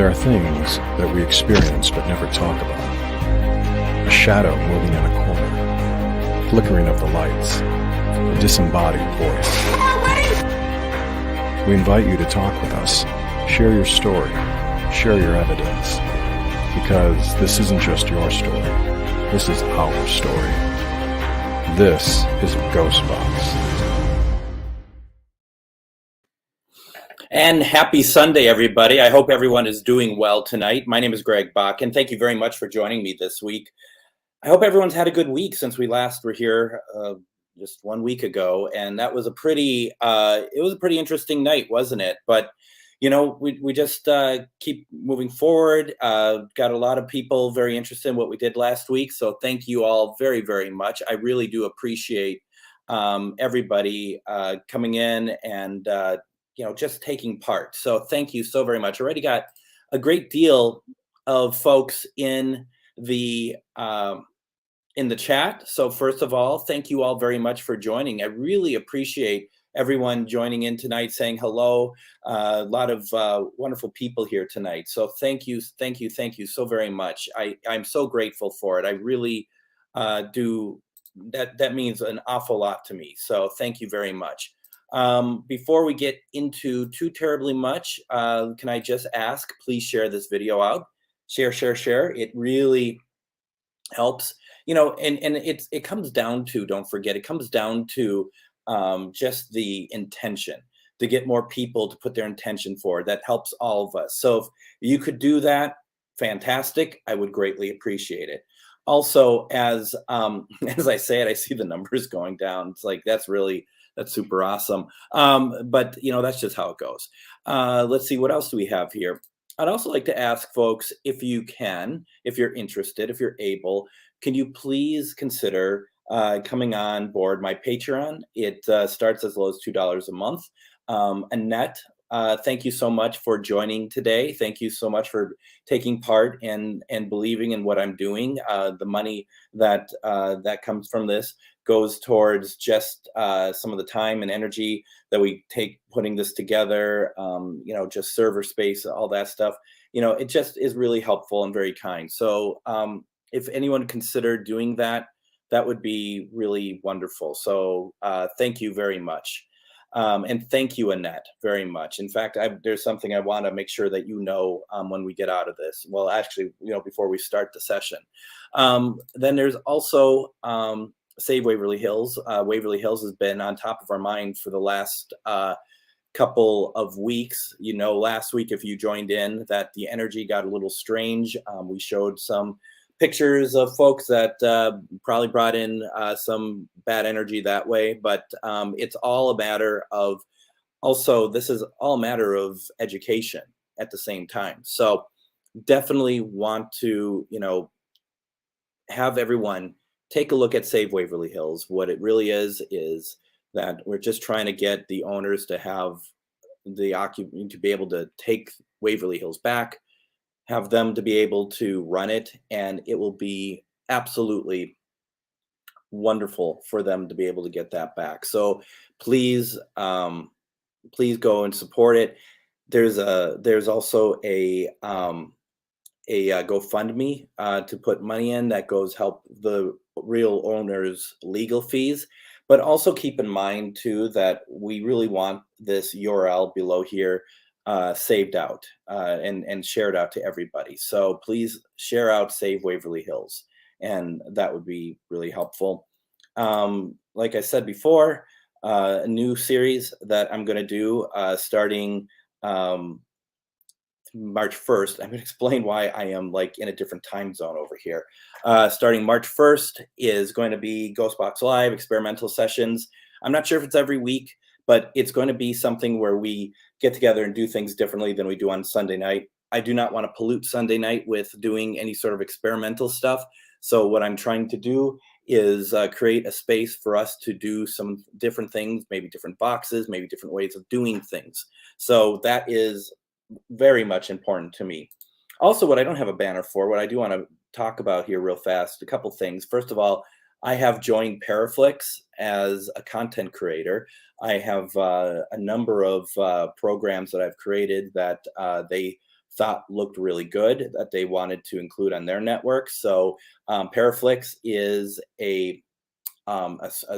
There are things that we experience but never talk about. A shadow moving in a corner, flickering of the lights, a disembodied voice. We invite you to talk with us, share your story, share your evidence, because this isn't just your story, this is our story. This is GhostBox. And happy Sunday, everybody. I hope everyone is doing well tonight. My name is Greg Bakun. Thank you very much for joining me this week. I hope everyone's had a good week since we last were here just 1 week ago, and that was a pretty interesting night, wasn't it? But you know, we just keep moving forward. Got a lot of people very interested in what we did last week, so thank you all very, very much. I really do appreciate everybody coming in and just taking part. So thank you so very much. Already got a great deal of folks in the chat. So first of all, thank you all very much for joining. I really appreciate everyone joining in tonight, saying hello. A lot of wonderful people here tonight. So thank you so very much. I'm so grateful for it. I really do. That means an awful lot to me. So thank you very much. Before we get into too terribly much, can I just ask, please share this video out. Share. It really helps. And it comes down to, don't forget, it comes down to just the intention, to get more people to put their intention forward. That helps all of us. So if you could do that, fantastic. I would greatly appreciate it. Also, as I say it, I see the numbers going down. It's like, that's super awesome. But that's just how it goes. Let's see, what else do we have here? I'd also like to ask folks, if you can, if you're interested, if you're able, can you please consider coming on board my Patreon? It starts as low as $2 a month. Annette, thank you so much for joining today. Thank you so much for taking part and believing in what I'm doing. The money that comes from this goes towards just some of the time and energy that we take putting this together, just server space, all that stuff. It just is really helpful and very kind. So if anyone considered doing that, that would be really wonderful. So thank you very much. And thank you, Annette, very much. In fact, there's something I want to make sure that when we get out of this. Well, actually, before we start the session. Then there's also Save Waverly Hills. Waverly Hills has been on top of our mind for the last couple of weeks. Last week, if you joined in, that the energy got a little strange. We showed some pictures of folks that probably brought in some bad energy that way, but it's all a matter of, this is all a matter of education at the same time. So definitely want to, have everyone take a look at Save Waverly Hills. What it really is that we're just trying to get the owners to have to be able to take Waverly Hills back, have them to be able to run it, and it will be absolutely wonderful for them to be able to get that back. So please go and support it. There's also a GoFundMe to put money in that goes help the real owners' legal fees. But also keep in mind too that we really want this URL below here saved out and shared out to everybody. So please share out Save Waverly Hills, and that would be really helpful. Like I said before, a new series that I'm going to do starting March 1st. I'm going to explain why I am in a different time zone over here. Starting March 1st is going to be GhostBox Live experimental sessions. I'm not sure if it's every week, but it's going to be something where we get together and do things differently than we do on Sunday night. I do not want to pollute Sunday night with doing any sort of experimental stuff. So what I'm trying to do is create a space for us to do some different things, maybe different boxes, maybe different ways of doing things. So that is very much important to me. Also, what I don't have a banner for, what I do want to talk about here real fast, a couple things. First of all, I have joined Paraflix as a content creator. I have a number of programs that I've created that they thought looked really good that they wanted to include on their network. So Paraflix is a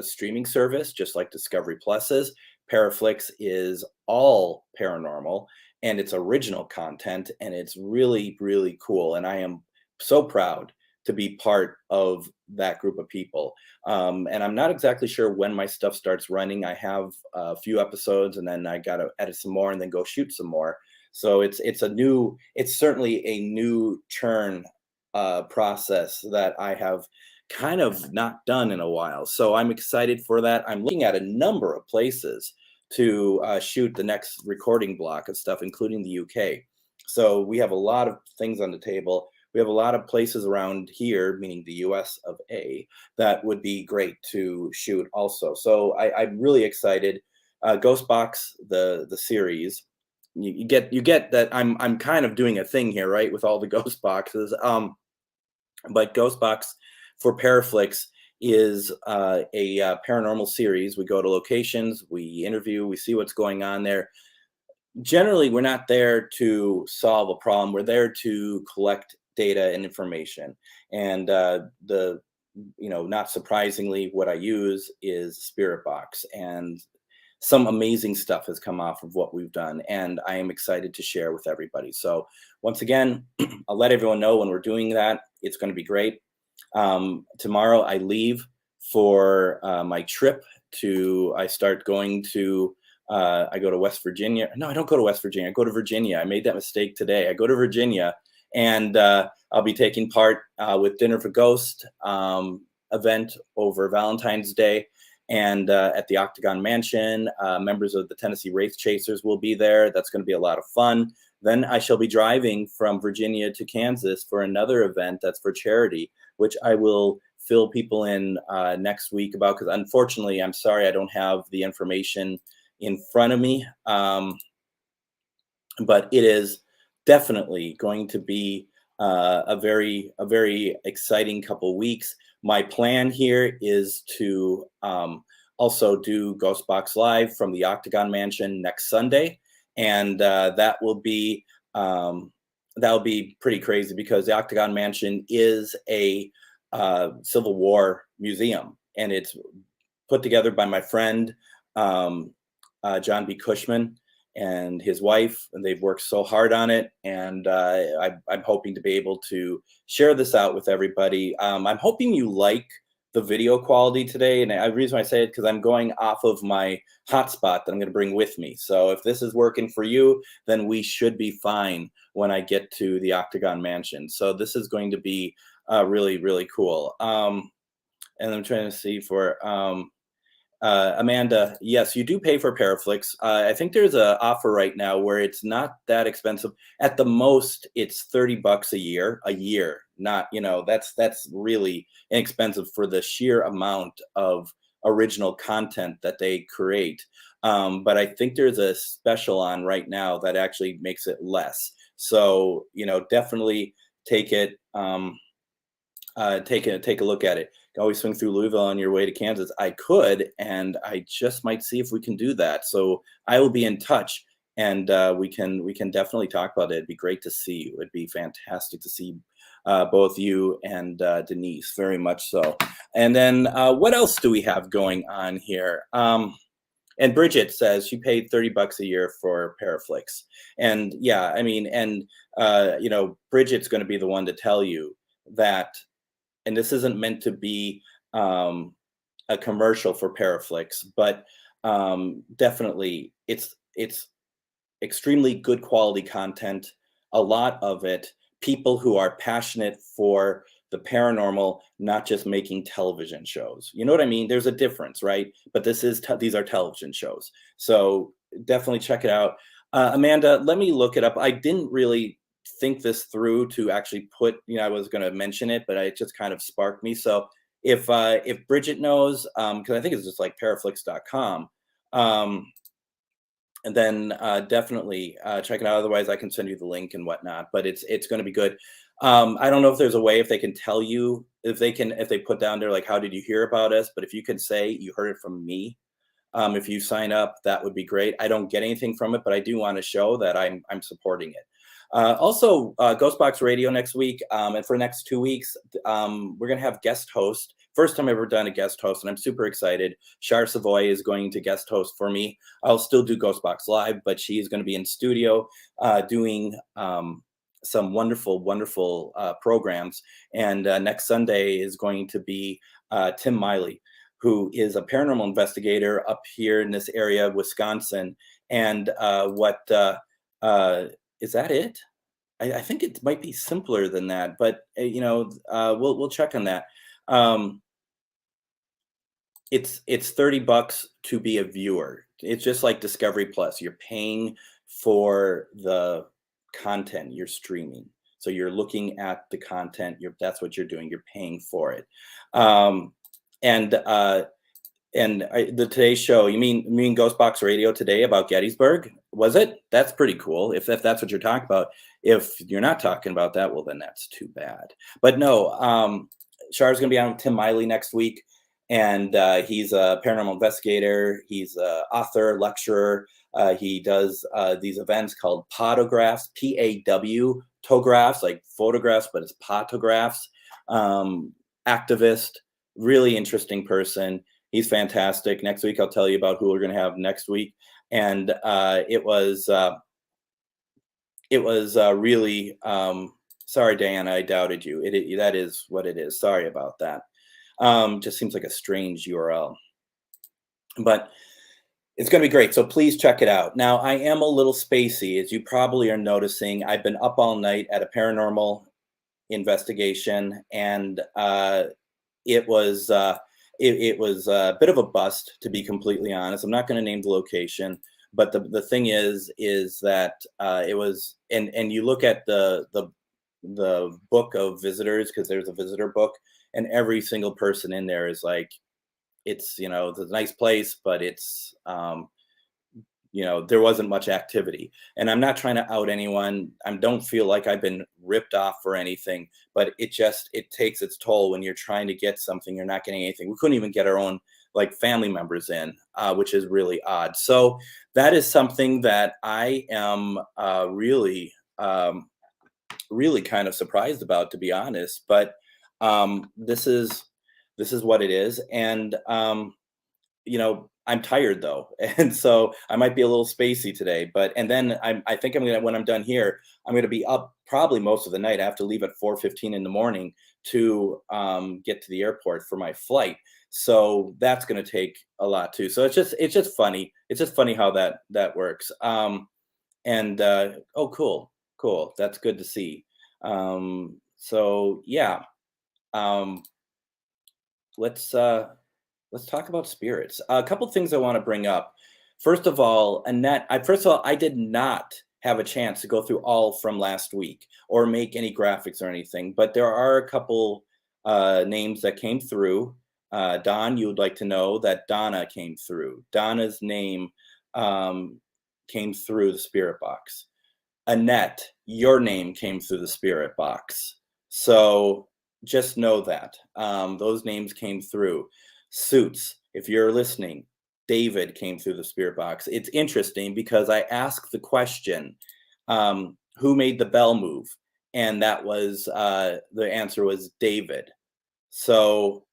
streaming service, just like Discovery Plus is. Paraflix is all paranormal and it's original content, and it's really, really cool. And I am so proud to be part of that group of people. And I'm not exactly sure when my stuff starts running. I have a few episodes, and then I got to edit some more, and then go shoot some more. So it's certainly a new turn process that I have kind of not done in a while. So I'm excited for that. I'm looking at a number of places to shoot the next recording block of stuff, including the UK. So we have a lot of things on the table. We have a lot of places around here, meaning the US of A, that would be great to shoot also. So I'm really excited. GhostBox, the series, you get that I'm kind of doing a thing here, right, with all the ghost boxes. But GhostBox for Paraflix is a paranormal series. We go to locations, we interview, we see what's going on there. Generally, we're not there to solve a problem. We're there to collect data and information. And not surprisingly, what I use is Spirit Box, and some amazing stuff has come off of what we've done, and I am excited to share with everybody. So once again, I'll let everyone know when we're doing that. It's going to be great. Tomorrow I leave for my trip I go to West Virginia. No, I don't go to West Virginia. I go to Virginia. I made that mistake today. I go to Virginia, and I'll be taking part with Dinner for Ghost event over Valentine's Day. And at the Octagon Mansion, members of the Tennessee Wraith Chasers will be there. That's going to be a lot of fun. Then I shall be driving from Virginia to Kansas for another event that's for charity, which I will fill people in next week about, because unfortunately, I'm sorry, I don't have the information in front of me. But it is definitely going to be a very exciting couple weeks. My plan here is to also do GhostBox Live from the Octagon Mansion next Sunday, and that will be pretty crazy, because the Octagon Mansion is a Civil War museum, and it's put together by my friend John B. Cushman and his wife, and they've worked so hard on it. And I'm hoping to be able to share this out with everybody. I'm hoping you like the video quality today. And the reason I say it, because I'm going off of my hotspot that I'm going to bring with me. So if this is working for you, then we should be fine when I get to the Octagon Mansion. So this is going to be really, really cool. And I'm trying to see for Amanda, yes, you do pay for Paraflix. I think there's an offer right now where it's not that expensive. At the most, it's $30 a year. Not, that's really inexpensive for the sheer amount of original content that they create. But I think there's a special on right now that actually makes it less. So, definitely take it. Take a look at it. You can always swing through Louisville on your way to Kansas. I could, and I just might see if we can do that. So I will be in touch, and we can definitely talk about it. It'd be great to see you. It'd be fantastic to see both you and Denise, very much so. And then what else do we have going on here? And Bridget says she paid $30 a year for Paraflix. And yeah, I mean, and Bridget's going to be the one to tell you that. And this isn't meant to be a commercial for Paraflix, but definitely it's extremely good quality content. A lot of it, people who are passionate for the paranormal, not just making television shows. You know what I mean? There's a difference, right? But these are television shows. So definitely check it out. Amanda, let me look it up. I didn't really think this through to actually put, I was going to mention it, but it just kind of sparked me. So if Bridget knows, because I think it's just like paraflix.com, and then definitely check it out. Otherwise, I can send you the link and whatnot. But it's going to be good. I don't know if there's a way, if they can tell you, if they put down there like, how did you hear about us? But if you can say you heard it from me, if you sign up, that would be great. I don't get anything from it, but I do want to show that I'm supporting it. Also, GhostBox Radio next week, and for the next 2 weeks, we're going to have guest host. First time I've ever done a guest host, and I'm super excited. Char Savoy is going to guest host for me. I'll still do GhostBox Live, but she is going to be in studio doing some wonderful, wonderful programs. And next Sunday is going to be Tim Miley, who is a paranormal investigator up here in this area of Wisconsin. And is that it? I think it might be simpler than that, but we'll check on that. It's $30 to be a viewer. It's just like Discovery Plus. You're paying for the content you're streaming. So you're looking at the content. That's what you're doing. You're paying for it. The Today's show, you mean GhostBox Radio today about Gettysburg? Was it? That's pretty cool. If that's what you're talking about. If you're not talking about that, well, then that's too bad. But no, Char's going to be on with Tim Miley next week. And he's a paranormal investigator. He's an author, lecturer. He does these events called potographs, P-A-W, tographs, like photographs, but it's potographs. Activist, really interesting person. He's fantastic. Next week, I'll tell you about who we're going to have next week. And it was really, sorry, Diana, I doubted you. That is what it is. Sorry about that. Just seems like a strange URL, but it's going to be great. So please check it out. Now, I am a little spacey, as you probably are noticing. I've been up all night at a paranormal investigation, and it was a bit of a bust, to be completely honest. I'm not going to name the location, but the thing is that it was, and you look at the book of visitors, because there's a visitor book, and every single person in there is like, it's a nice place, but it's there wasn't much activity. And I'm not trying to out anyone. I don't feel like I've been ripped off or anything, but it takes its toll when you're trying to get something, you're not getting anything. We couldn't even get our own like family members in, which is really odd. So that is something that I am really kind of surprised about, to be honest. But this is what it is. And I'm tired though, and so I might be a little spacey today. And then I think when I'm done here, I'm gonna be up probably most of the night. I have to leave at 4:15 in the morning to get to the airport for my flight. So that's gonna take a lot too. So it's just funny. It's just funny how that works. Oh, cool. That's good to see. So yeah. Let's talk about spirits. A couple things I want to bring up. First of all, Annette, I did not have a chance to go through all from last week or make any graphics or anything, but there are a couple names that came through. Don, you would like to know that Donna came through. Donna's name came through the spirit box. Annette, your name came through the spirit box. So just know that those names came through. Suits, if you're listening, David came through the spirit box. It's interesting because I asked the question, who made the bell move? And that was, the answer was David. So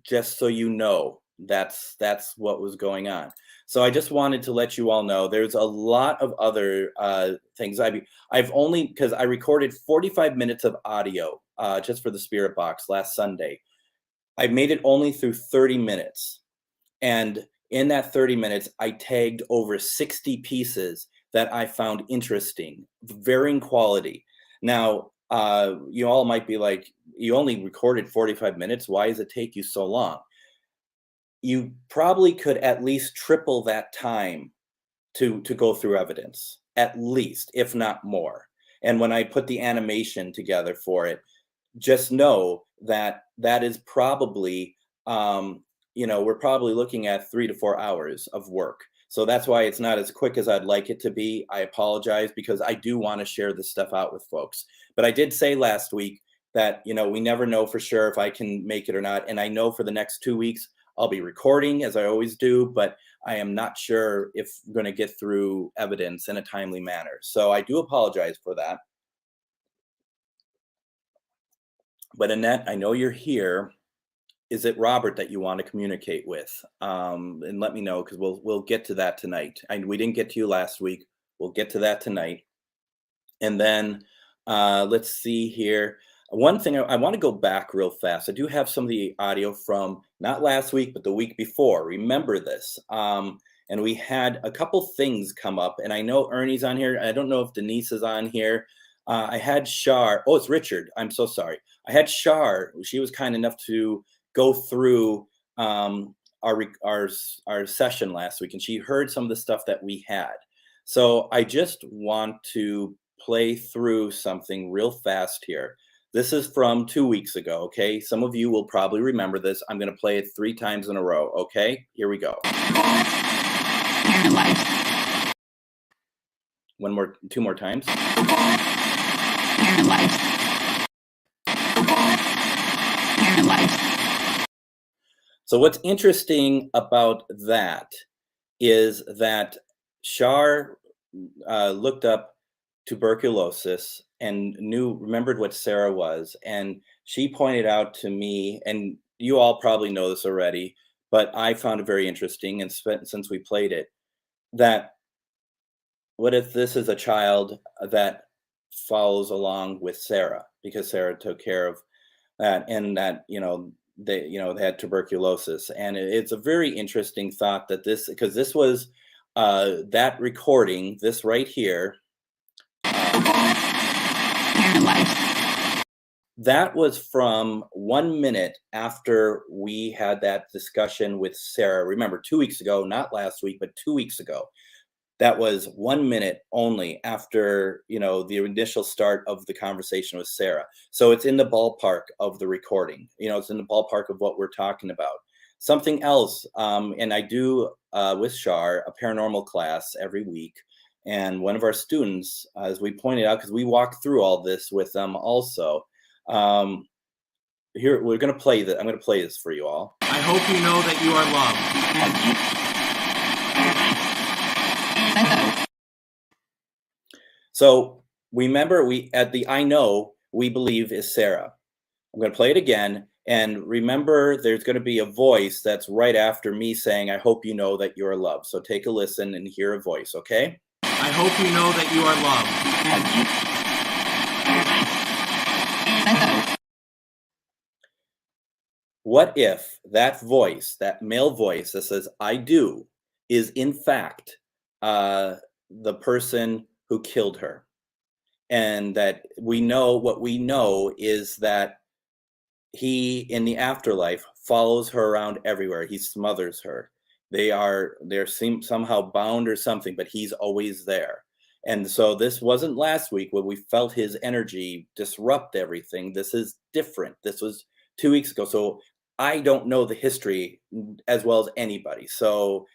just so you know, that's what was going on. So I just wanted to let you all know there's a lot of other things. I've only, because I recorded 45 minutes of audio just for the spirit box last Sunday. I made it only through 30 minutes. And in that 30 minutes, I tagged over 60 pieces that I found interesting, varying quality. Now, you all might be like, you only recorded 45 minutes. Why does it take you so long? You probably could at least triple that time to go through evidence, at least, if not more. And when I put the animation together for it, just know that is probably, we're probably looking at 3 to 4 hours of work. So that's why it's not as quick as I'd like it to be. I apologize, because I do want to share this stuff out with folks. But I did say last week that, we never know for sure if I can make it or not. And I know for the next 2 weeks, I'll be recording as I always do, but I am not sure if I'm going to get through evidence in a timely manner. So I do apologize for that. But Annette, I know you're here. Is it Robert that you want to communicate with? And let me know, because we'll get to that tonight. We didn't get to you last week. We'll get to that tonight. And then let's see here. One thing I want to go back real fast. I do have some of the audio from not last week, but the week before. Remember this. And we had a couple things come up, and I know Ernie's on here. I don't know if Denise is on here. I had Shar. Oh, it's Richard. I'm so sorry. I had Shar. She was kind enough to go through our session last week, and she heard some of the stuff that we had. So I just want to play through something real fast here. This is from 2 weeks ago, okay? Some of you will probably remember this. I'm going to play it 3 times in a row, okay? Here we go. Two more times. So what's interesting about that is that Shar looked up tuberculosis and remembered what Sarah was. And she pointed out to me, and you all probably know this already, but I found it very interesting, and since we played it, that what if this is a child that follows along with Sarah, because Sarah took care of that, and that, they had tuberculosis. And it's a very interesting thought that because this was that recording, this right here, that was from 1 minute after we had that discussion with Sarah. Remember, 2 weeks ago, not last week, but 2 weeks ago. That was 1 minute only after, the initial start of the conversation with Sarah. So it's in the ballpark of the recording. It's in the ballpark of what we're talking about. Something else, and I do with Shar a paranormal class every week. And one of our students, as we pointed out, because we walked through all this with them also, here we're going to play that. I'm going to play this for you all. I hope you know that you are loved. So remember, I know we believe is Sarah. I'm going to play it again. And remember, there's going to be a voice that's right after me saying, I hope you know that you are loved. So take a listen and hear a voice, okay? I hope you know that you are loved. What if that voice, that male voice that says, I do, is in fact the person who killed her? And that what we know is that he, in the afterlife, follows her around everywhere. He smothers her. They're somehow bound or something, but he's always there. And so this wasn't last week when we felt his energy disrupt everything. This is different. This was 2 weeks ago. So I don't know the history as well as anybody. So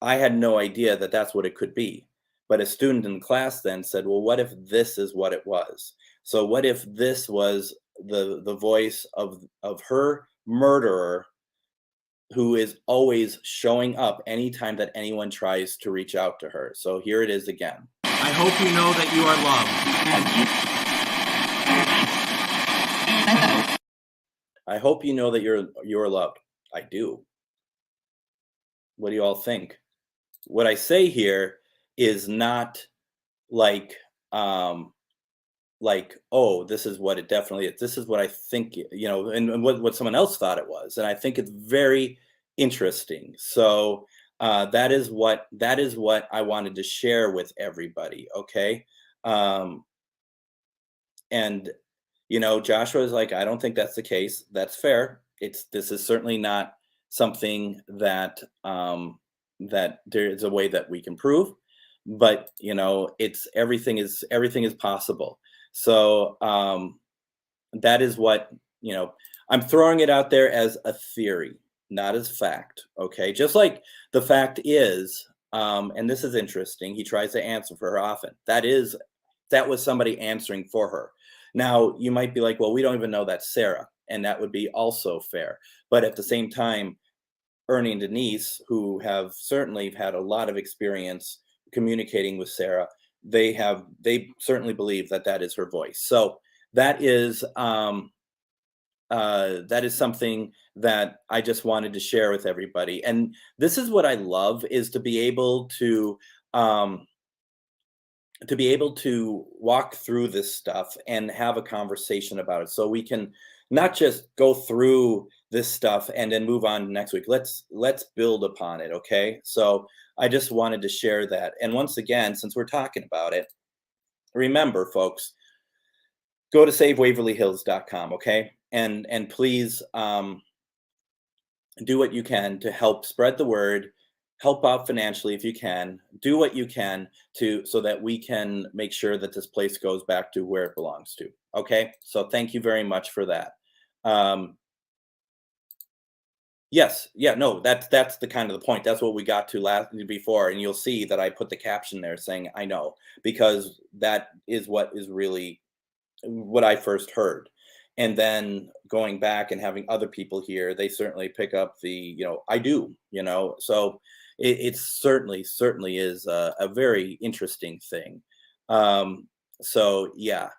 I had no idea that that's what it could be. But a student in class then said, well, what if this is what it was? So what if this was the voice of her murderer, who is always showing up anytime that anyone tries to reach out to her? So here it is again. I hope you know that you are loved. I hope you know that you're loved. I do. What do you all think? What I say here is not like, oh, this is what it definitely is. This is what I think, and what someone else thought it was. And I think it's very interesting. So that is what I wanted to share with everybody. Okay. And, Joshua is like, I don't think that's the case. That's fair. This is certainly not something that there is a way that we can prove. But everything is possible. So that is what, I'm throwing it out there as a theory, not as fact. Okay, just like the fact is, and this is interesting, he tries to answer for her often. That was somebody answering for her. Now you might be like, well, we don't even know that's Sarah, and that would be also fair. But at the same time, Ernie and Denise, who have certainly had a lot of experience communicating with Sarah, they certainly believe that that is her voice. So that is something that I just wanted to share with everybody. And this is what I love, is to be able to walk through this stuff and have a conversation about it, so we can not just go through this stuff and then move on to next week. Let's build upon it. Okay, so I just wanted to share that. And once again, since we're talking about it, remember, folks, go to savewaverlyhills.com. Okay, and please do what you can to help spread the word, help out financially if you can, do what you can so that we can make sure that this place goes back to where it belongs to. Okay, so thank you very much for that. Yes, yeah, no, that's the kind of the point. That's what we got to before, and you'll see that I put the caption there saying I know, because that is what is really what I first heard. And then going back and having other people here, they certainly pick up the, I do, so it certainly is a very interesting thing. So yeah.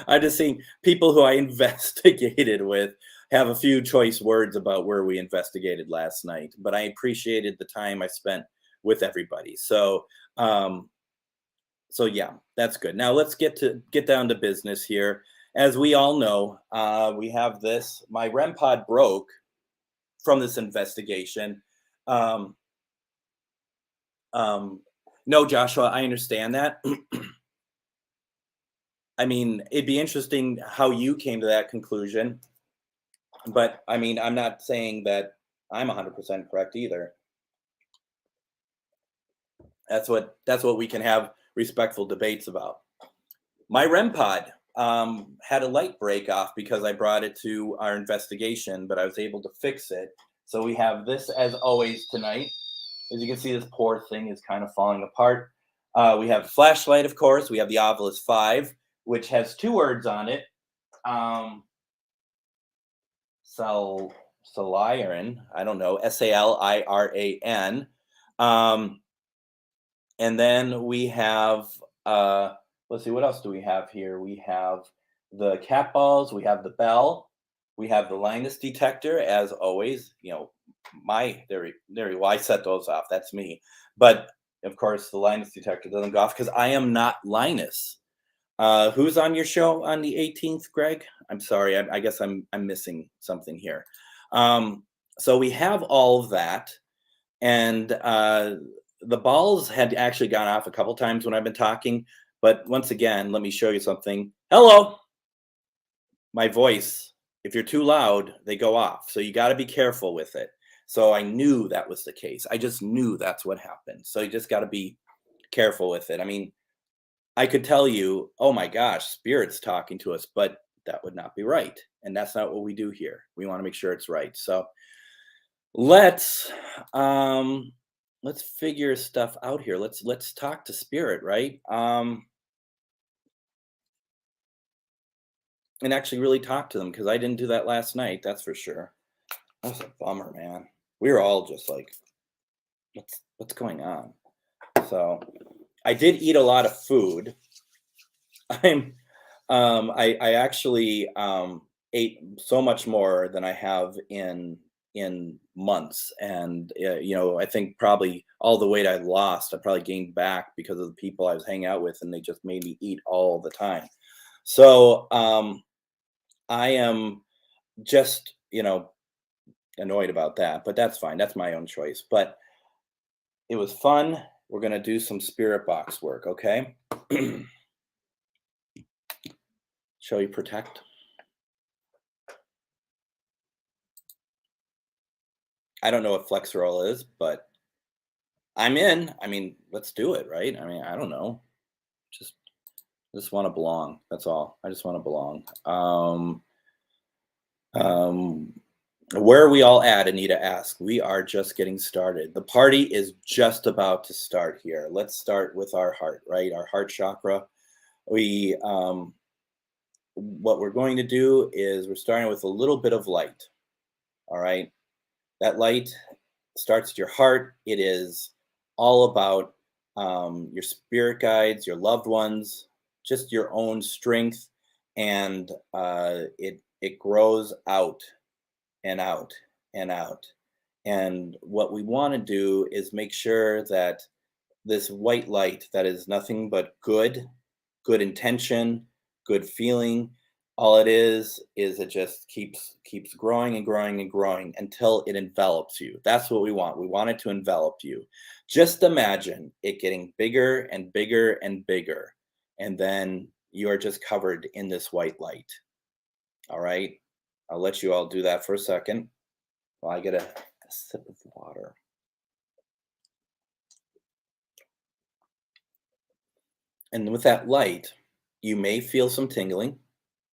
I just seen people who I investigated with have a few choice words about where we investigated last night, but I appreciated the time I spent with everybody. So yeah, that's good. Now let's get down to business here. As we all know, we have this. My REM pod broke from this investigation. No, Joshua, I understand that. I mean, it'd be interesting how you came to that conclusion, but I mean, I'm not saying that I'm 100% correct either. That's what we can have respectful debates about. My REM pod had a light break off because I brought it to our investigation, but I was able to fix it. So we have this as always tonight. As you can see, this poor thing is kind of falling apart. We have a flashlight, of course. We have the Ovilus 5, which has 2 words on it. Saliran, I don't know, Saliran. And then we have, let's see, what else do we have here? We have the cat balls, we have the bell, we have the Linus detector, as always. Well, I set those off, that's me. But of course, the Linus detector doesn't go off because I am not Linus. Who's on your show on the 18th, Greg? I'm sorry, I guess I'm missing something here. So we have all of that, and the balls had actually gone off a couple times when I've been talking, but once again, let me show you something. Hello! My voice, if you're too loud, they go off. So you got to be careful with it. So I knew that was the case. I just knew that's what happened. So you just got to be careful with it. I mean, I could tell you, oh my gosh, Spirit's talking to us, but that would not be right. And that's not what we do here. We want to make sure it's right. So let's figure stuff out here. Let's talk to Spirit, right? And actually really talk to them, because I didn't do that last night, that's for sure. That's a bummer, man. We were all just like, what's going on? So I did eat a lot of food. I actually ate so much more than I have in months, and I think probably all the weight I lost, I probably gained back because of the people I was hanging out with, and they just made me eat all the time. So I am just annoyed about that, but that's fine. That's my own choice. But it was fun. We're gonna do some spirit box work, okay? Shall we protect? I don't know what Flexerol is, but I'm in. I mean, let's do it, right? I mean, I don't know. Just want to belong. That's all. I just want to belong. Where are we all at? Anita asked. We are just getting started. The party is just about to start here. Let's start with our heart, right? Our heart chakra. We what we're going to do is we're starting with a little bit of light. All right. That light starts at your heart. It is all about your spirit guides, your loved ones, just your own strength, and it grows out and out and out. And what we want to do is make sure that this white light that is nothing but good intention, good feeling, all it is it just keeps growing and growing and growing until it envelops you. That's what we want. We want it to envelop you. Just imagine it getting bigger and bigger and bigger, and then you are just covered in this white light. All right, I'll let you all do that for a second while I get a sip of water. And with that light, you may feel some tingling.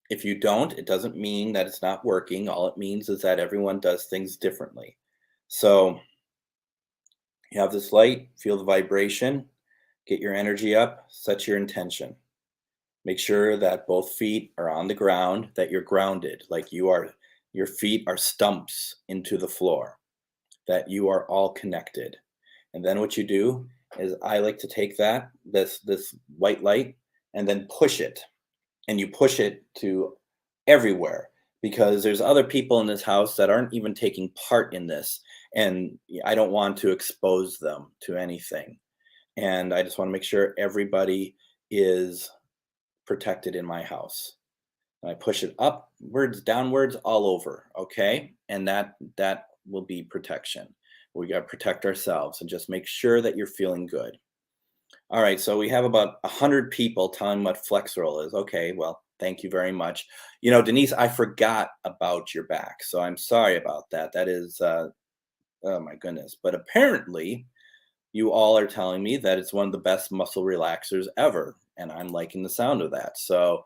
If you don't, it doesn't mean that it's not working. All it means is that everyone does things differently. So you have this light, feel the vibration, get your energy up, set your intention. Make sure that both feet are on the ground, that you're grounded, like your feet are stumps into the floor, that you are all connected. And then what you do is I like to take this white light and then push it. And you push it to everywhere, because there's other people in this house that aren't even taking part in this. And I don't want to expose them to anything. And I just want to make sure everybody is protected in my house. And I push it upwards, downwards, all over. Okay. And that will be protection. We got to protect ourselves and just make sure that you're feeling good. All right, so we have about 100 people telling what flex roll is. Okay, well, thank you very much. You know, Denise, I forgot about your back, so I'm sorry about that. That is, oh my goodness. But apparently, you all are telling me that it's one of the best muscle relaxers ever, and I'm liking the sound of that. So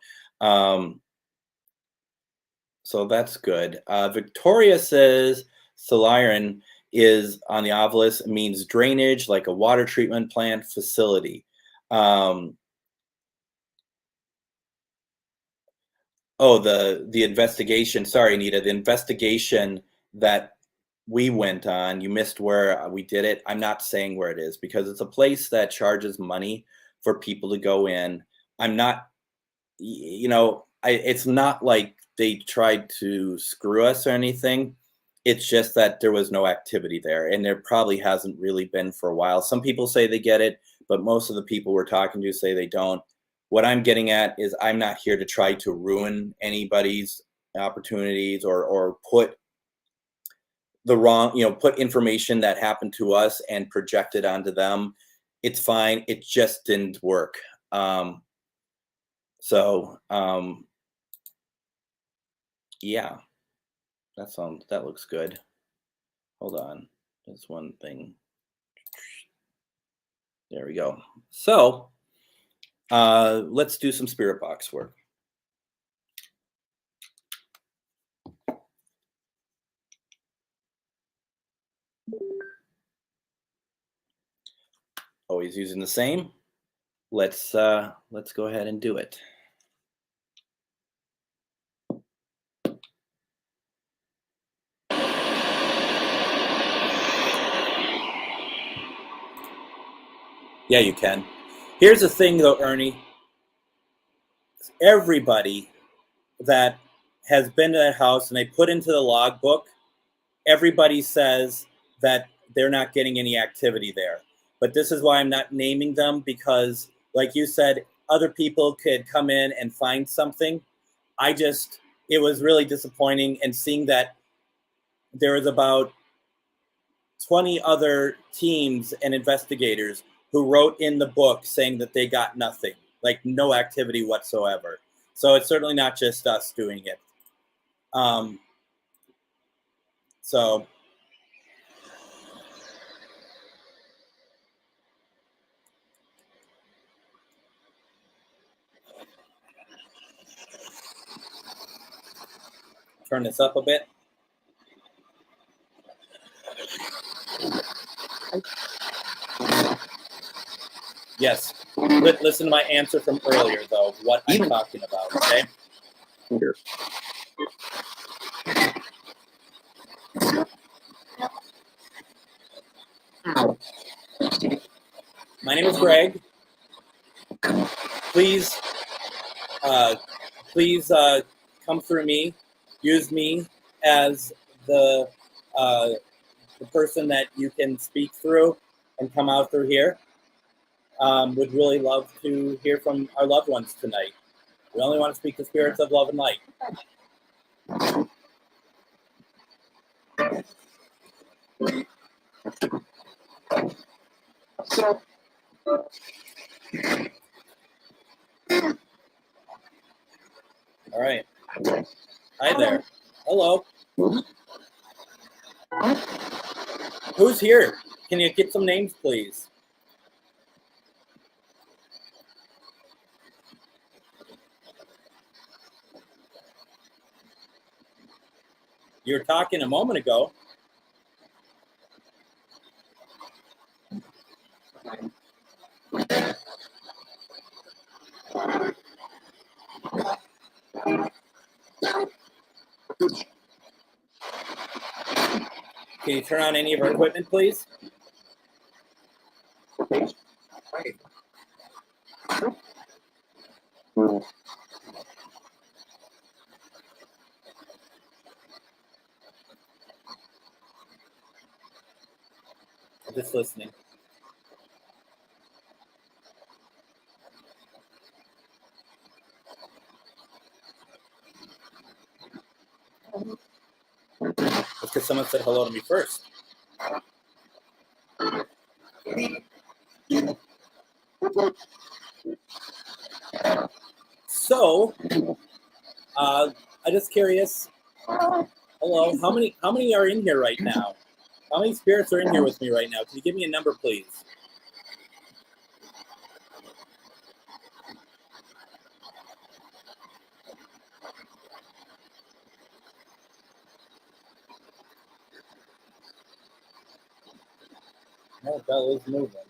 that's good. Victoria says, Soliron is on the Ovilus, means drainage, like a water treatment plant facility. The investigation. Sorry, Anita. The investigation that we went on, you missed where we did it. I'm not saying where it is because it's a place that charges money for people to go in. I'm not, it's not like they tried to screw us or anything. It's just that there was no activity there, and there probably hasn't really been for a while. Some people say they get it, but most of the people we're talking to say they don't. What I'm getting at is I'm not here to try to ruin anybody's opportunities or put the wrong, put information that happened to us and project it onto them. It's fine. It just didn't work. Yeah. That looks good. Hold on. There's one thing. There we go. So let's do some spirit box work. Always using the same. Let's go ahead and do it. Yeah, you can. Here's the thing, though, Ernie. Everybody that has been to that house and they put into the logbook, everybody says that they're not getting any activity there. But this is why I'm not naming them, because, like you said, other people could come in and find something. It was really disappointing, and seeing that there was about 20 other teams and investigators who wrote in the book saying that they got nothing, like no activity whatsoever. So it's certainly not just us doing it. Turn this up a bit. Yes. Listen to my answer from earlier, though, what I'm talking about, okay? My name is Greg. Please come through me. Use me as the person that you can speak through and come out through here. Would really love to hear from our loved ones tonight. We only want to speak to spirits of love and light. All right. Hi there. Hello. Who's here? Can you get some names, please? You were talking a moment ago. Can you turn on any of our equipment, please? I'm just listening. That's because someone said hello to me first. So, I'm just curious. Hello, how many are in here right now? How many spirits are in here with me right now? Can you give me a number, please? No, bell is moving.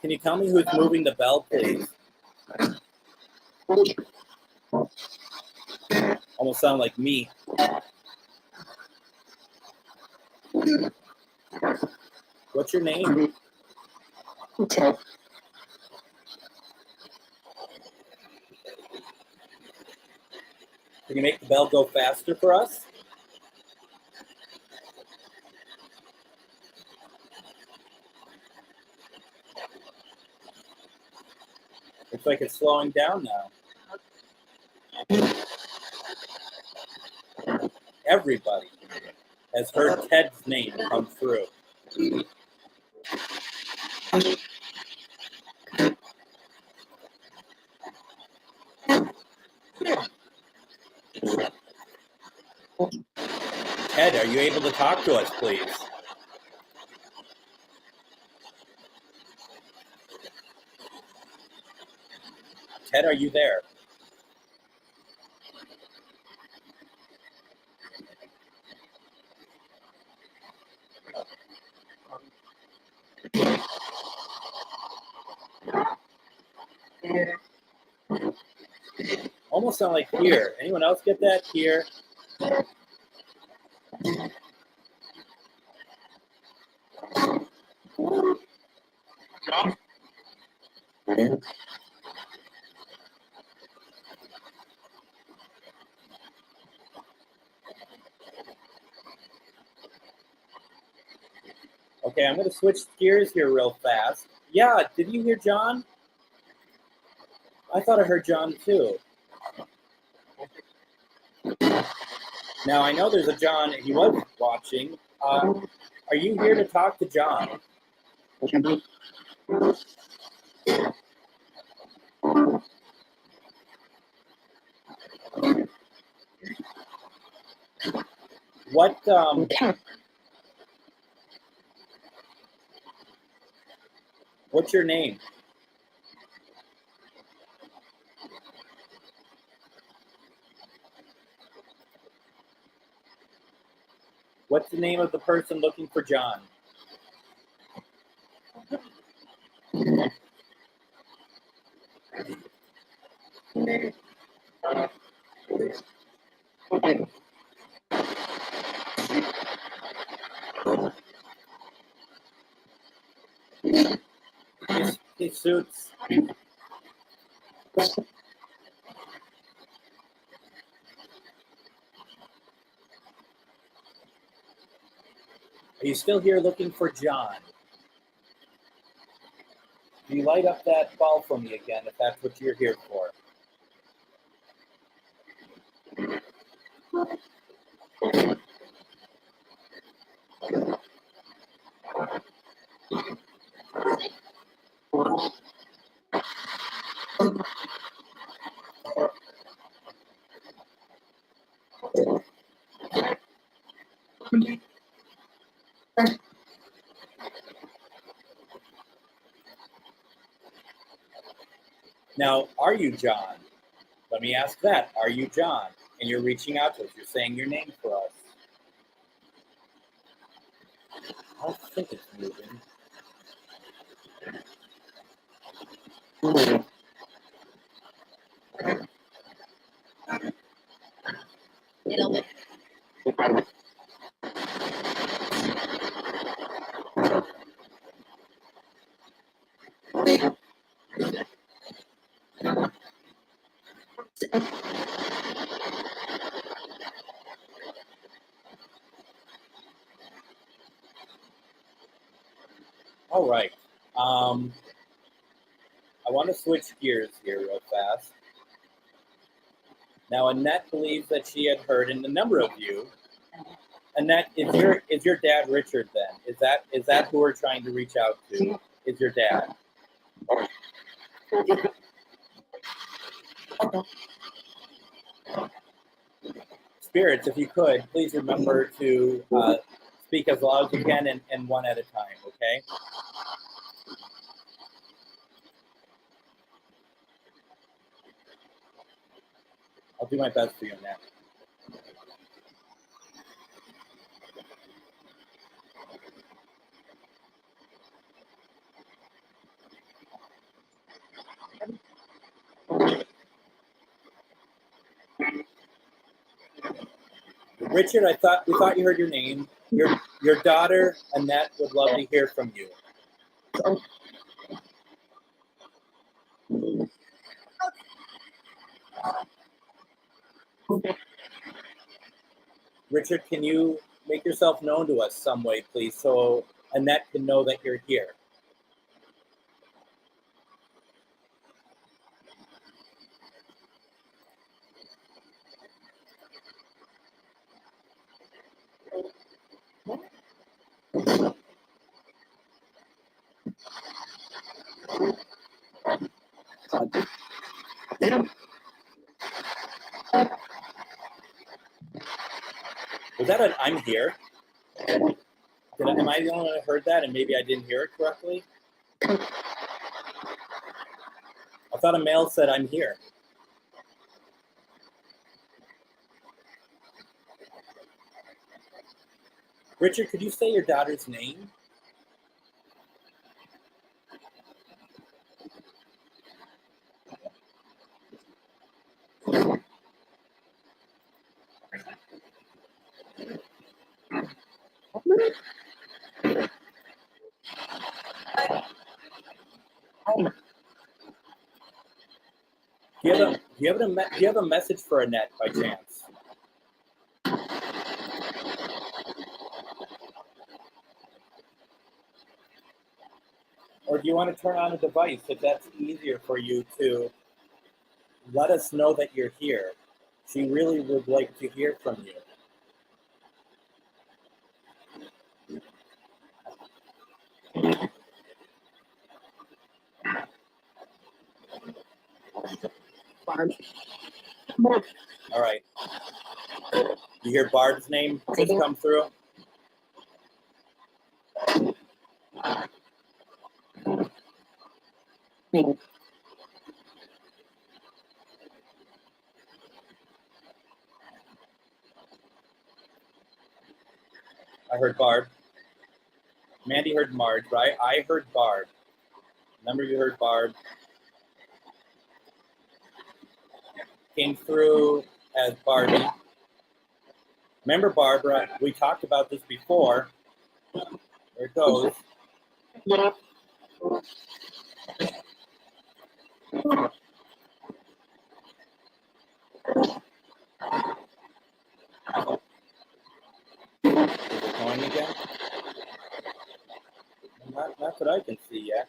Can you tell me who's moving the bell, please? Almost sound like me. What's your name? Okay. Can you make the bell go faster for us? Looks like it's slowing down now. Everybody has heard Ted's name come through. Ted, are you able to talk to us, please? Ted, are you there? Almost sound like here. Anyone else get that? Here. Okay, I'm going to switch gears here real fast. Yeah, did you hear John? I thought I heard John too. Now, I know there's a John, he was watching. Are you here to talk to John? What's your name? What's the name of the person looking for John? Hey, Suits. Are you still here looking for John? Can you light up that ball for me again, if that's what you're here for? Now, are you John? Let me ask that. Are you John? And you're reaching out to us. You're saying your name for us. I don't think it's moving. All right. I want to switch gears here real fast. Now, Annette believes that she had heard, and the number of you. Annette, is your dad Richard? Then is that who we're trying to reach out to? Is your dad? Spirits, if you could, please remember to speak as loud as you can and one at a time. Okay. I'll do my best for you, Annette. Richard, we thought you heard your name. Your daughter Annette would love to hear from you. Richard, can you make yourself known to us some way, please, so Annette can know that you're here? Was that an "I'm here"? Am I the only one that heard that, and maybe I didn't hear it correctly? I thought a male said "I'm here." Richard, could you say your daughter's name? Do you have a message for Annette by chance? Or do you want to turn on a device if that's easier for you to let us know that you're here? She really would like to hear from you. Barb. All right. You hear Barb's name just come through? I heard Barb. Mandy heard Marge, right? I heard Barb. Remember you heard Barb. Came through as Barbie. Remember, Barbara, we talked about this before. There it goes. Is it going again? Not that I can see yet.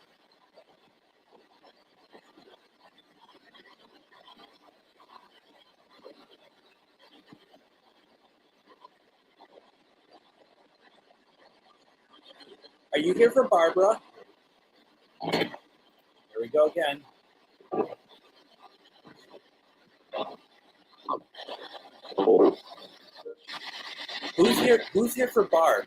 Are you here for Barbara? Here we go again. Who's here for Barb?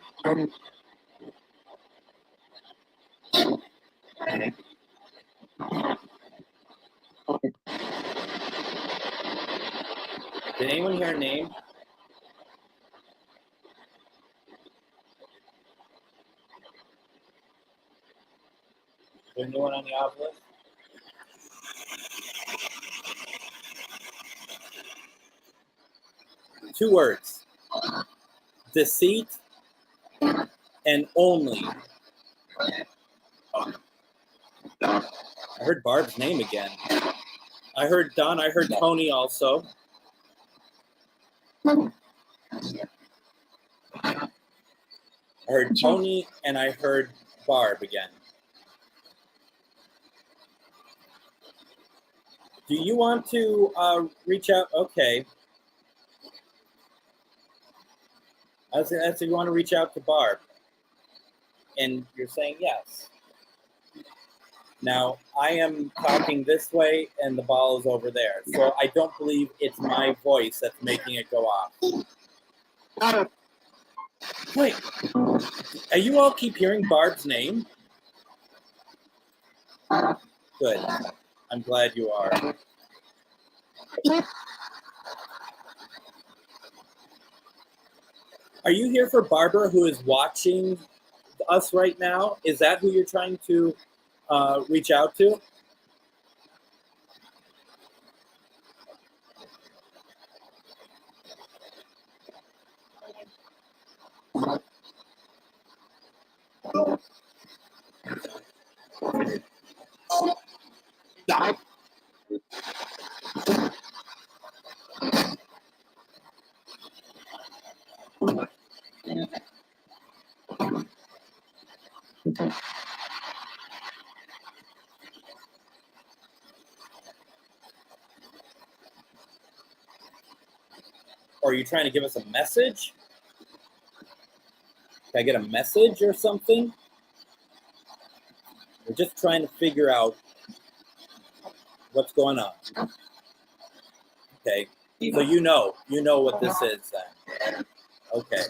Did anyone hear a name? Is there anyone on the off list? Two words. Deceit and only. I heard Barb's name again. I heard Don. I heard Tony also. I heard Tony and I heard Barb again. Do you want to reach out? Okay. I was going to ask if you want to reach out to Barb. And you're saying yes. Now, I am talking this way and the ball is over there. So I don't believe it's my voice that's making it go off. Wait. Are you all keep hearing Barb's name? Good. I'm glad you are. Are you here for Barbara, who is watching us right now? Is that who you're trying to reach out to? Or are you trying to give us a message? Can I get a message or something? We're just trying to figure out what's going on. Okay, so you know what this is then. Okay.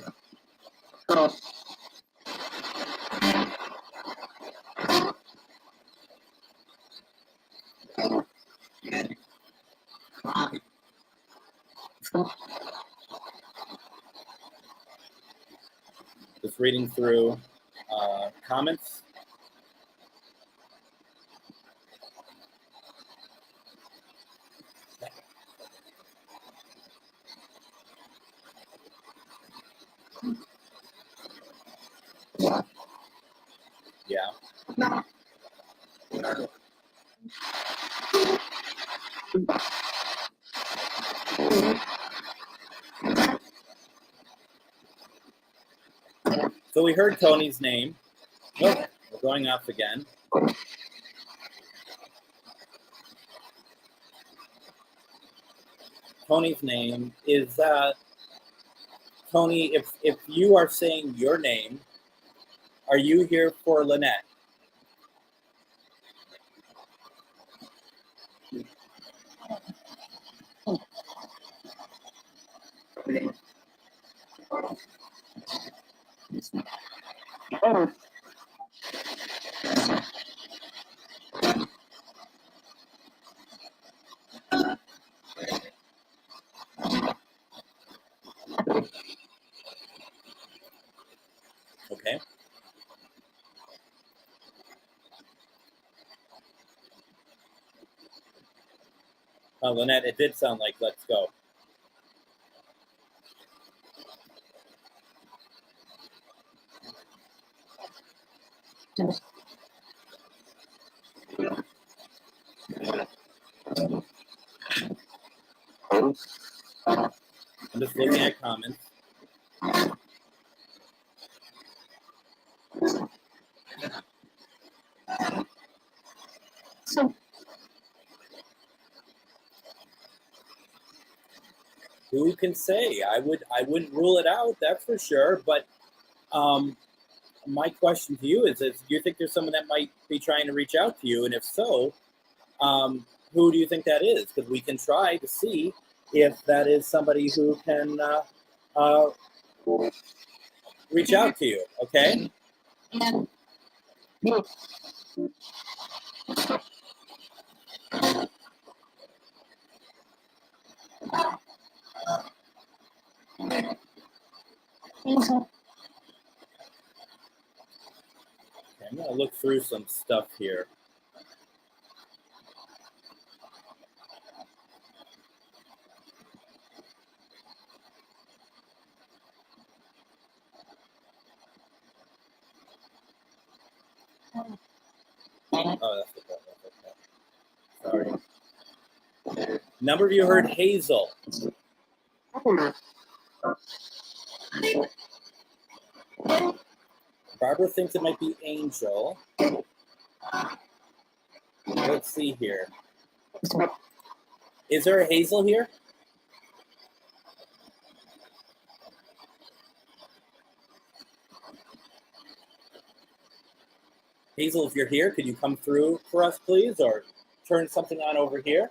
Just reading through comments. Yeah. So we heard Tony's name. Oh, we're going off again. Tony's name is Tony. If you are saying your name, are you here for Lynette? Okay. Lynette, it did sound like let's go. I'm just looking at comments. Who can say? I wouldn't rule it out, that's for sure. But my question to you is do you think there's someone that might be trying to reach out to you? And if so, who do you think that is? Because we can try to see if that is somebody who can reach out to you, okay? I'm going to look through some stuff here. Oh, that's okay. Sorry. Number of you heard Hazel. Barbara thinks it might be Angel. Let's see here. Is there a Hazel here? Hazel, if you're here, could you come through for us, please? Or turn something on over here?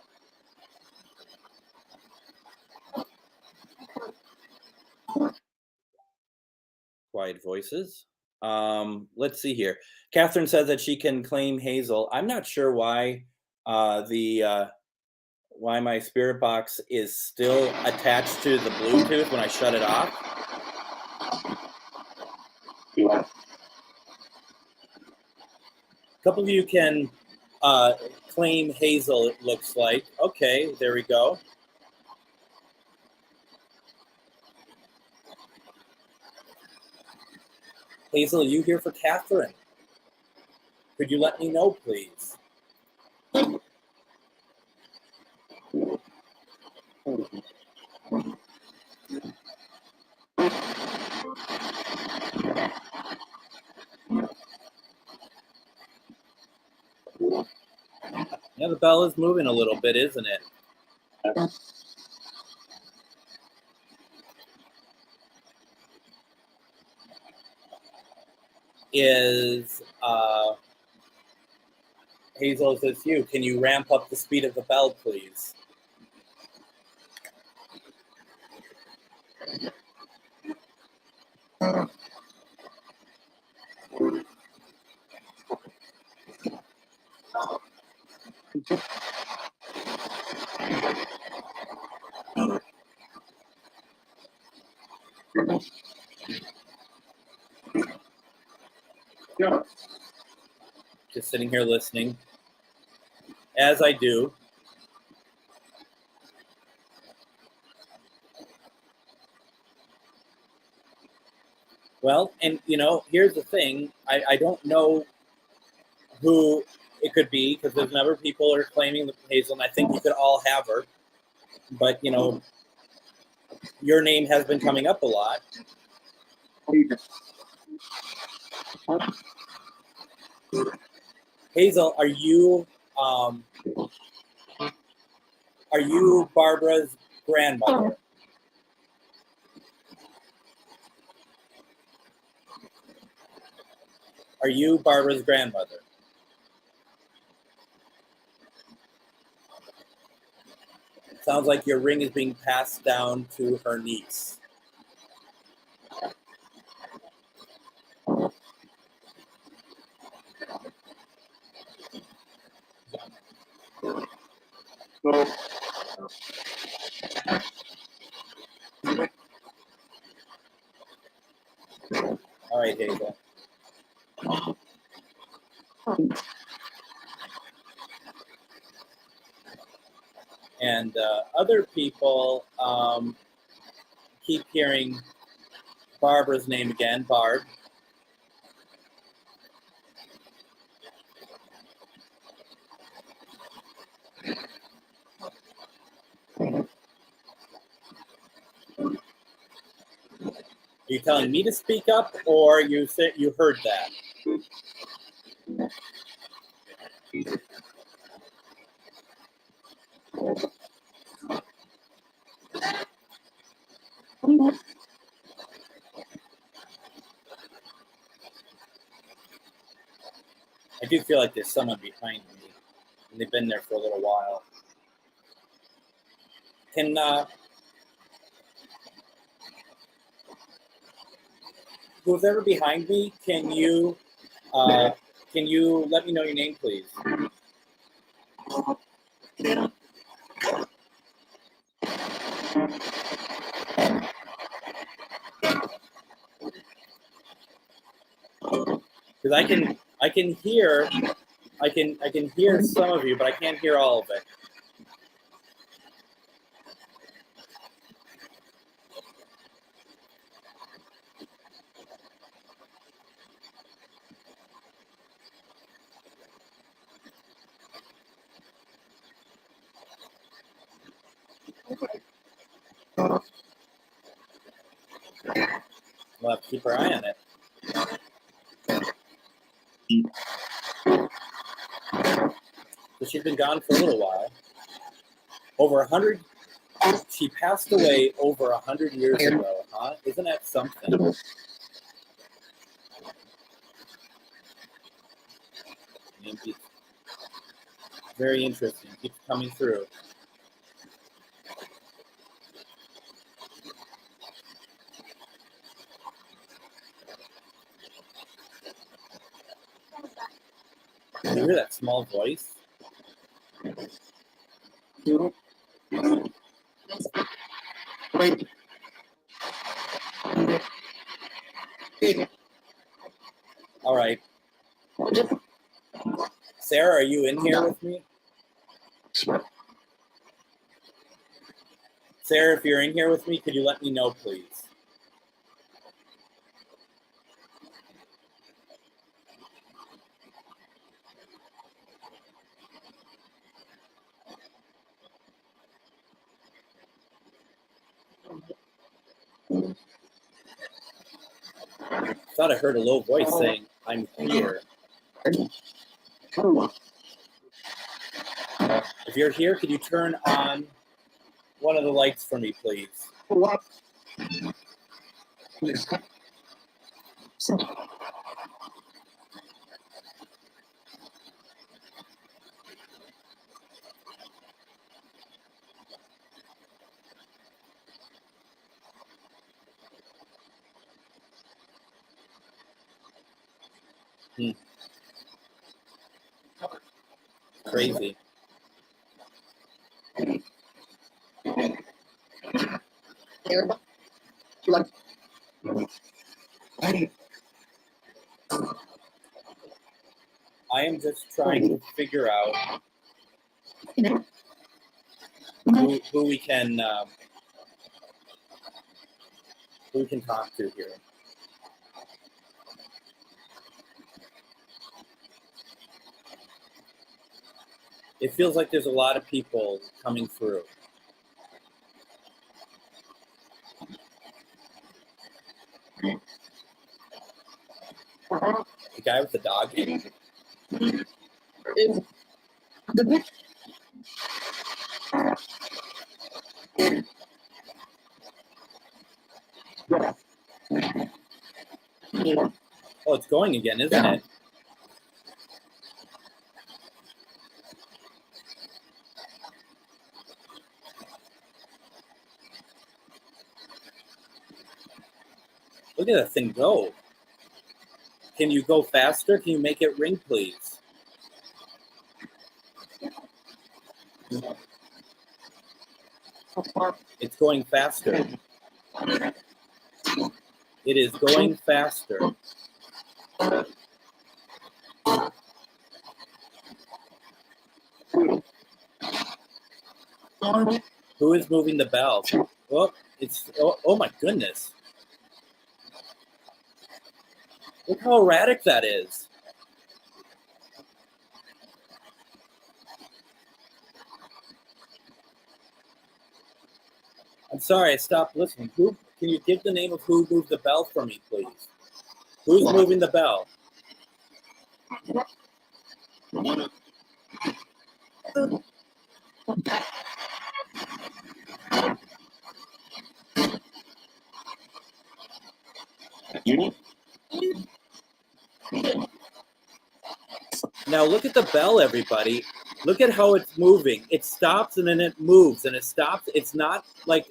Quiet voices. Let's see here. Catherine says that she can claim Hazel. I'm not sure why why my spirit box is still attached to the Bluetooth when I shut it off. A couple of you can claim Hazel, it looks like. Okay, there we go. Hazel, are you here for Catherine? Could you let me know, please? Yeah, the bell is moving a little bit, isn't it? Is Hazel, is this you? Can you ramp up the speed of the bell, please? Just sitting here listening, as I do. Well, and you know, here's the thing. I don't know who it could be because there's a number of people are claiming the Hazel, and I think you could all have her. But you know, your name has been coming up a lot. Hazel, are you Barbara's grandmother? Are you Barbara's grandmother? Sounds like your ring is being passed down to her niece. All right, Hazel. And other people keep hearing Barbara's name again, Barb. you telling me to speak up, or you said you heard that? I do feel like there's someone behind me, and they've been there for a little while. Can who's ever behind me? Can you let me know your name, please? Because I can hear some of you, but I can't hear all of it. We'll have to keep our eye on it. So she's been gone for a little while. Over 100. She passed away over 100 years ago, huh? Isn't that something? Very interesting. Keeps coming through. Can you hear that small voice? All right. Sarah, are you in here with me? Sarah, if you're in here with me, could you let me know, please? I thought I heard a low voice saying, "I'm here." If you're here, could you turn on one of the lights for me, please? Crazy. I am just trying to figure out who we can talk to here. It feels like there's a lot of people coming through. The guy with the dog. Oh, it's going again, isn't it? Look at that thing go. Can you go faster? Can you make it ring, please? It's going faster. It is going faster. Who is moving the bell? Oh my goodness. Look how erratic that is. I'm sorry, I stopped listening. can you give the name of who moved the bell for me, please? Who's moving the bell? Now look at the bell, everybody. Look at how it's moving. It stops and then it moves and it stops. It's not like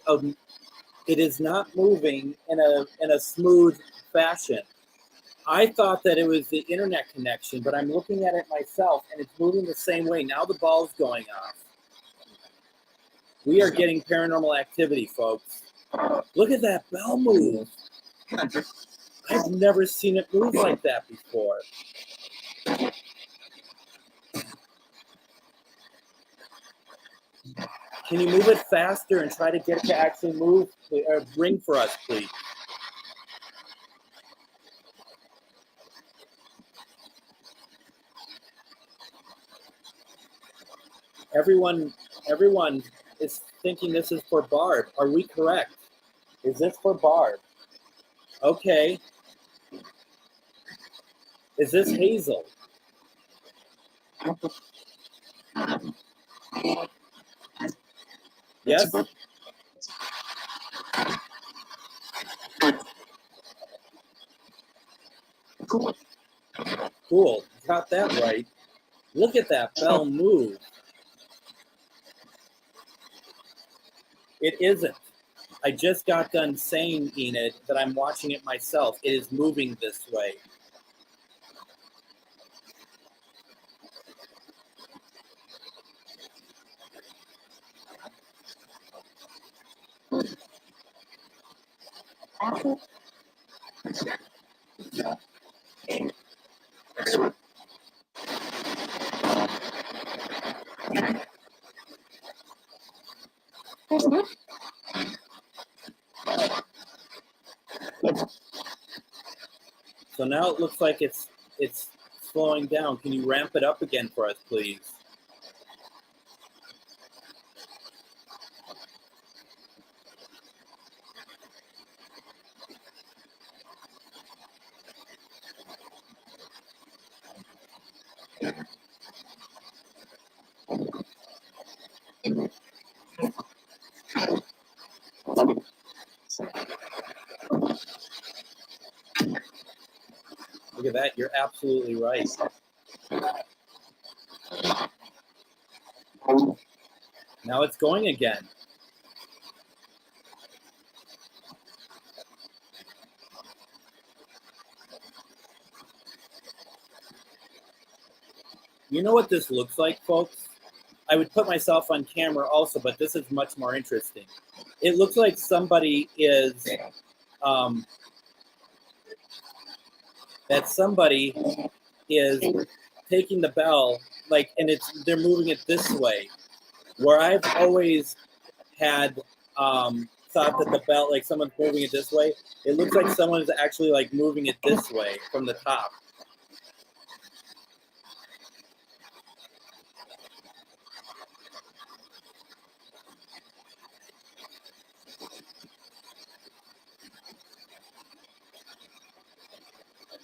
it is not moving in a smooth fashion. I thought that it was the internet connection, but I'm looking at it myself and it's moving the same way. Now the ball's going off. We are getting paranormal activity, folks. Look at that bell move. I've never seen it move like that before. Can you move it faster and try to get it to actually move or ring for us, please? Everyone is thinking this is for Barb. Are we correct? Is this for Barb? Okay. Is this Hazel? Yes? Cool. Got that right. Look at that bell move. It isn't. I just got done saying, Enid, that I'm watching it myself. It is moving this way. So now it looks like it's slowing down. Can you ramp it up again for us, please? Look at that. You're absolutely right. Now it's going again. You know what this looks like, folks? I would put myself on camera also, but this is much more interesting. It looks like somebody is, taking the bell, like, and they're moving it this way. Where I've always had thought that the bell, like someone's moving it this way, it looks like someone's actually like moving it this way from the top.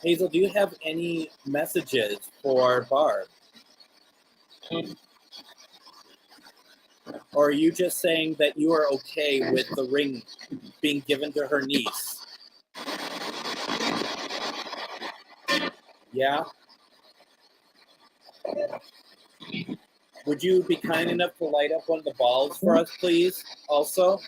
Hazel, do you have any messages for Barb? Or are you just saying that you are okay with the ring being given to her niece? Yeah? Would you be kind enough to light up one of the balls for us, please, also?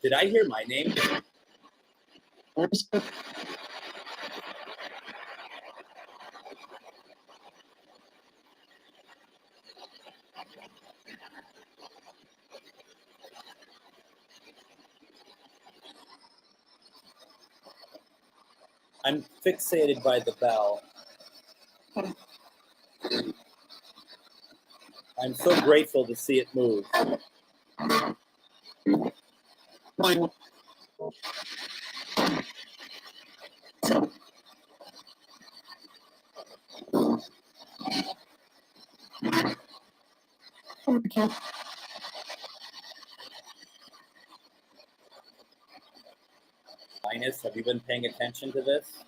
Did I hear my name? I'm fixated by the bell. I'm so grateful to see it move. Linus, have you been paying attention to this?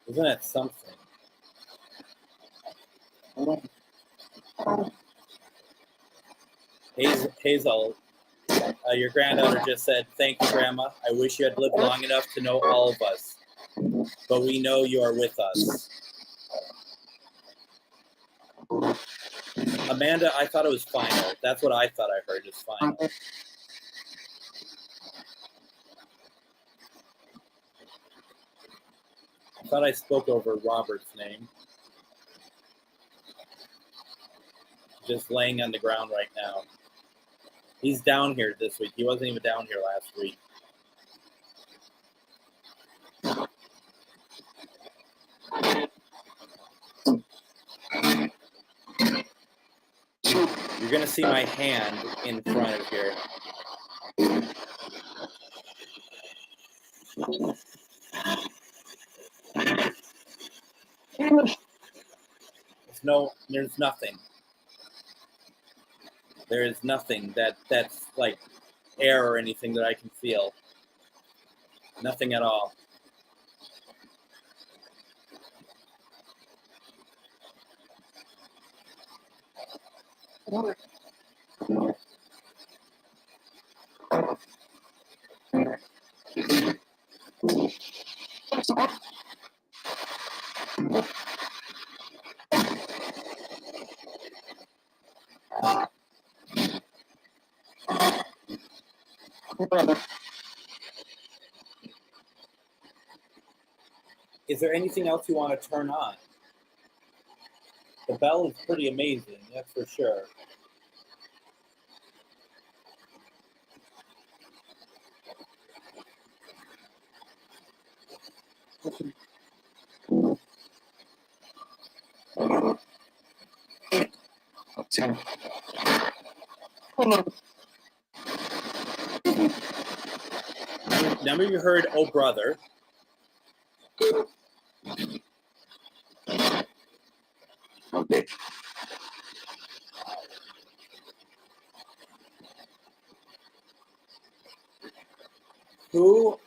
Isn't that something? Hazel, your granddaughter just said, "Thank you, Grandma. I wish you had lived long enough to know all of us. But we know you are with us." Amanda, I thought it was final. That's what I thought I heard, is final. I thought I spoke over Robert's name. Just laying on the ground right now. He's down here this week. He wasn't even down here last week. You're going to see my hand in front of here. There's nothing. There is nothing that's like air or anything that I can feel. Nothing at all. Is there anything else you want to turn on? The bell is pretty amazing, that's for sure. Remember you heard "Oh Brother." Who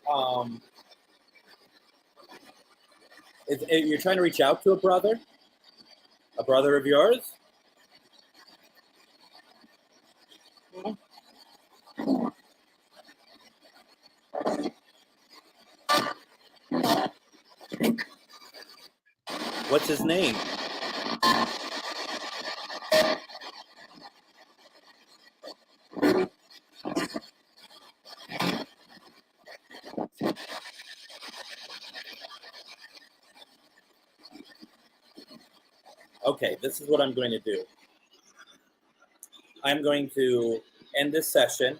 you're trying to reach out to a brother of yours? What's his name? Okay, this is what I'm going to do. I'm going to end this session.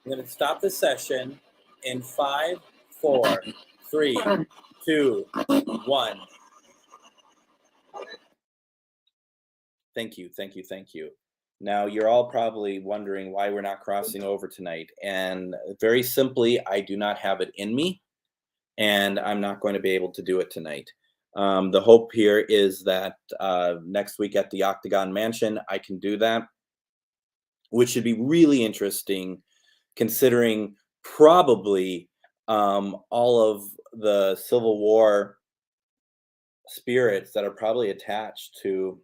I'm going to stop the session in 5, 4, 3, 2, 1. Thank you, thank you, thank you. Now, you're all probably wondering why we're not crossing over tonight. And very simply, I do not have it in me, and I'm not going to be able to do it tonight. The hope here is that next week at the Octagon Mansion, I can do that, which should be really interesting, considering probably all of the Civil War spirits that are probably attached to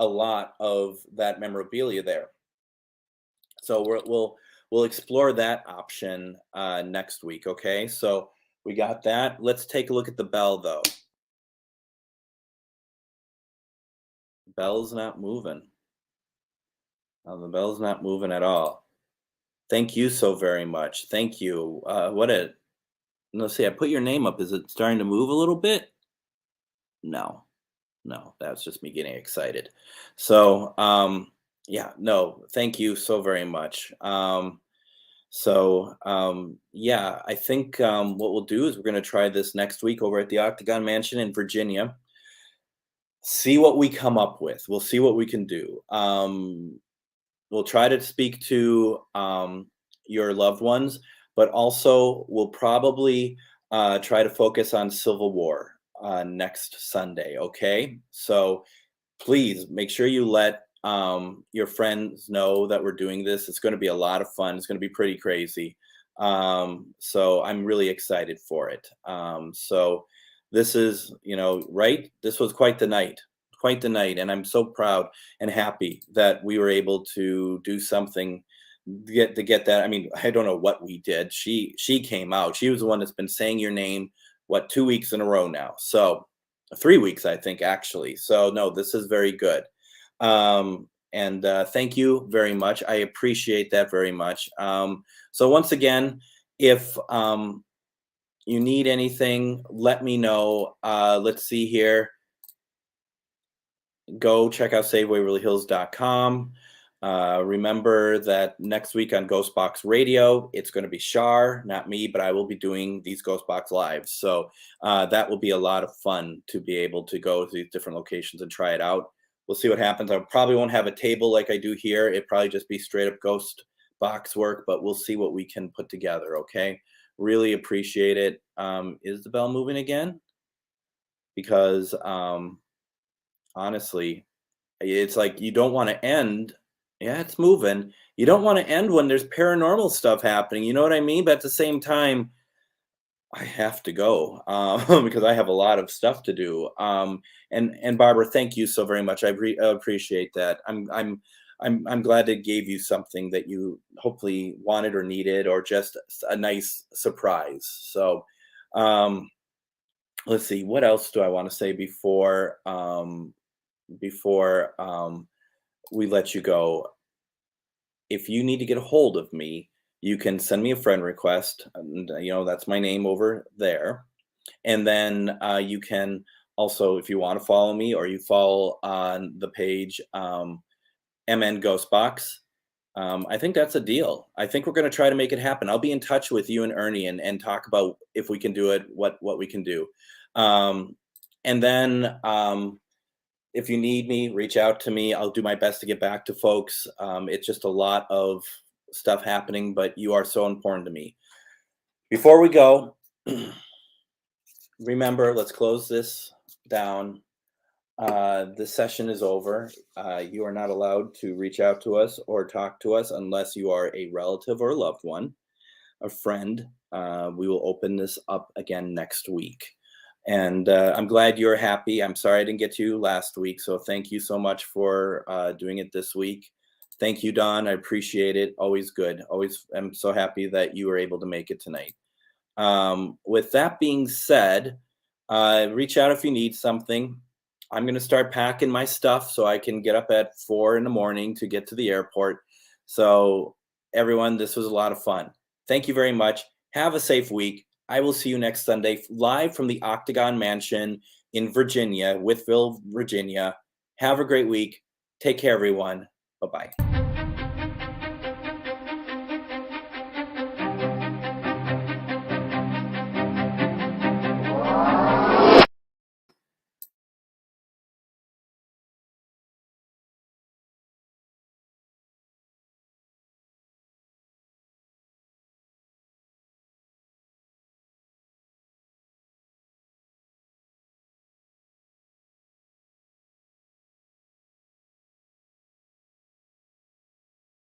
a lot of that memorabilia there. So we'll explore that option next week. Okay, so we got that. Let's take a look at the bell, though. The bell's not moving. The bell's not moving at all. Thank you so very much. Thank you. Let's see. I put your name up. Is it starting to move a little bit? No. No, that's just me getting excited. So, yeah, no, thank you so very much. Yeah, I think what we'll do is we're going to try this next week over at the Octagon Mansion in Virginia. See what we come up with. We'll see what we can do. We'll try to speak to your loved ones, but also we'll probably try to focus on Civil War next Sunday. Okay, so please make sure you let your friends know that we're doing this. It's going to be a lot of fun. It's going to be pretty crazy. So I'm really excited for it. So this is, right? This was quite the night, and I'm so proud and happy that we were able to do something to get that. I mean, I don't know what we did. She came out. She was the one that's been saying your name 2 weeks in a row now. So 3 weeks, I think, actually. So no, this is very good. And thank you very much. I appreciate that very much. So once again, if you need anything, let me know. Let's see here. Go check out SaveWaverlyHills.com. Remember that next week on GhostBox Radio, it's going to be Shar, not me, but I will be doing these GhostBox lives. So that will be a lot of fun to be able to go to these different locations and try it out. We'll see what happens. I probably won't have a table like I do here. It'd probably just be straight up ghost box work, but we'll see what we can put together. Okay. Really appreciate it. Is the bell moving again? Because honestly, it's like you don't want to end. Yeah, it's moving. You don't want to end when there's paranormal stuff happening. You know what I mean? But at the same time, I have to go because I have a lot of stuff to do. And Barbara, thank you so very much. I appreciate that. I'm glad it gave you something that you hopefully wanted or needed, or just a nice surprise. So let's see, what else do I want to say before we let you go. If you need to get a hold of me, you can send me a friend request, and that's my name over there. And then you can also, if you want to follow me, or you follow on the page MN Ghostbox, I think that's a deal. I think we're going to try to make it happen. I'll be in touch with you and Ernie and talk about if we can do it, what we can do. And then if you need me, reach out to me. I'll do my best to get back to folks. It's just a lot of stuff happening, but you are so important to me. Before we go, remember, let's close this down. The session is over. You are not allowed to reach out to us or talk to us unless you are a relative or a loved one, a friend. We will open this up again next week. And I'm glad you're happy. I'm sorry I didn't get to you last week. So thank you so much for doing it this week. Thank you, Don. I appreciate it. Always good. Always. I'm so happy that you were able to make it tonight. With that being said, reach out if you need something. I'm going to start packing my stuff so I can get up at 4 a.m. to get to the airport. So everyone, this was a lot of fun. Thank you very much. Have a safe week. I will see you next Sunday live from the Octagon Mansion in Virginia, Withville, Virginia. Have a great week. Take care, everyone. Bye-bye.